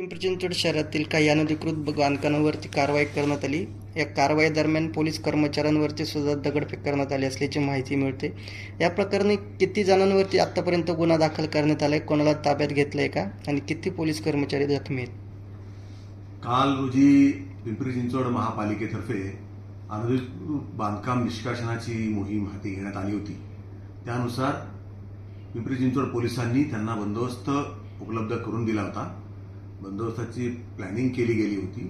पिंपरी चिंचवड शहरातील काही अनधिकृत बांधकामांवरती कारवाई करण्यात आली. या कारवाई दरम्यान पोलीस कर्मचाऱ्यांवरती सुद्धा दगडफेक करण्यात आली असल्याची माहिती मिळते. या प्रकरणी किती जणांवरती आतापर्यंत गुन्हा दाखल करण्यात आलाय, कोणाला ताब्यात घेतलंय का, आणि किती पोलीस कर्मचारी जखमी आहेत? काल रोजी पिंपरी चिंचवड महापालिकेतर्फे अनधिकृत बांधकाम निष्कासनाची मोहीम हाती घेण्यात आली होती. त्यानुसार पिंपरी चिंचवड पोलिसांनी त्यांना बंदोबस्त उपलब्ध करून दिला होता. बंदोबस्ताची प्लॅनिंग केली गेली होती.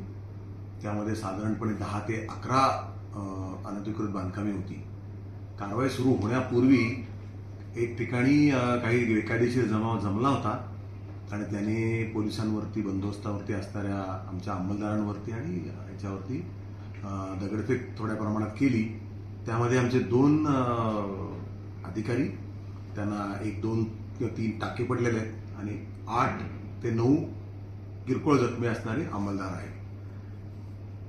त्यामध्ये साधारणपणे 10 ते 11 अनधिकृत बांधकामे होती. कारवाई सुरू होण्यापूर्वी एक ठिकाणी काही बेकायदेशीर जमाव जमला होता आणि त्याने पोलिसांवरती बंदोबस्तावरती असणाऱ्या आमच्या अंमलदारांवरती आणि याच्यावरती दगडफेक थोड्या प्रमाणात केली. त्यामध्ये आमचे 2 अधिकारी, त्यांना 1, 2 किंवा 3 टाके पडलेले आहेत आणि 8 ते 9 किरकोळ जखमी असणारे अंमलदार आहेत.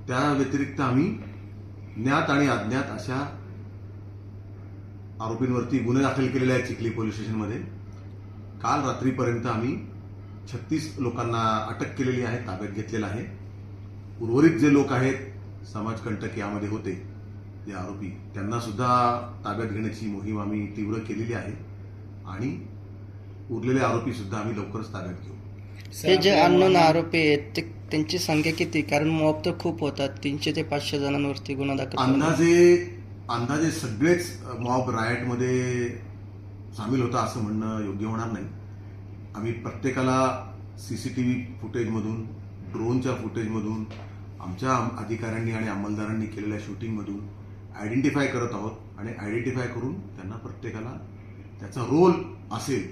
त्या व्यतिरिक्त आम्ही ज्ञात आणि अज्ञात अशा आरोपींवरती गुन्हे दाखल केलेले आहेत चिखली पोलीस स्टेशनमध्ये. काल रात्रीपर्यंत आम्ही 36 लोकांना अटक केलेली आहे, ताब्यात घेतलेलं आहे. उर्वरित जे लोक आहेत समाजकंटक यामध्ये होते जे आरोपी, त्यांना सुद्धा ताब्यात घेण्याची मोहीम आम्ही तीव्र केलेली आहे आणि उरलेले आरोपी सुद्धा आम्ही लवकरच ताब्यात घेऊ. हे जे अननोन आरोपी आहेत त्यांची संख्या किती? कारण मॉब तर खूप होतात, 300 ते 500 जणांवरती गुन्हा दाखल अंदाजे सगळेच मॉब रायटमध्ये सामील होता असं म्हणणं योग्य होणार नाही. आम्ही प्रत्येकाला सीसीटीव्ही फुटेजमधून, ड्रोनच्या फुटेजमधून, आमच्या अधिकाऱ्यांनी आणि अंमलदारांनी केलेल्या शूटिंगमधून आयडेंटिफाय करत आहोत आणि आयडेंटिफाय करून त्यांना प्रत्येकाला त्याचा रोल असेल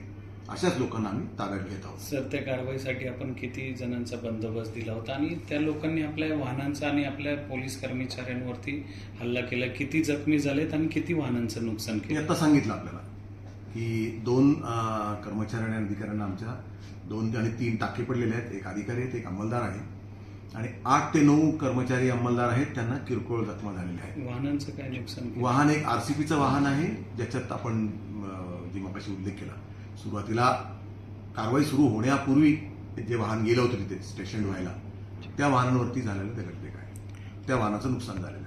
अशाच लोकांना आम्ही ताब्यात घेत आहोत. सर, त्या कारवाईसाठी आपण किती जणांचा बंदोबस्त दिला होता आणि त्या लोकांनी आपल्या वाहनांचा आणि आपल्या पोलीस कर्मचाऱ्यांवरती हल्ला केला, किती जखमी झालेत आणि किती वाहनांचं नुकसान मी केलं? आता सांगितलं आपल्याला की 2 कर्मचारी आणि अधिकाऱ्यांना आमच्या 2 आणि 3 टाके पडलेले आहेत. 1 अधिकारी आहेत, 1 अंमलदार आहे आणि 8 ते 9 कर्मचारी अंमलदार आहेत, त्यांना किरकोळ जखमा झालेल्या आहेत. वाहनांचं काय नुकसान केलं? वाहन एक आरसीपीचं वाहन आहे, ज्याच्यात आपण जे मगाशी उल्लेख केला. सुरुवातीला कारवाई सुरू होण्यापूर्वी जे वाहन गेलं होतं तिथे स्टेशन व्हायला, त्या वाहनांवरती झालेलं दगडफेक आहे. त्या वाहनाचं नुकसान झालेलं आहे.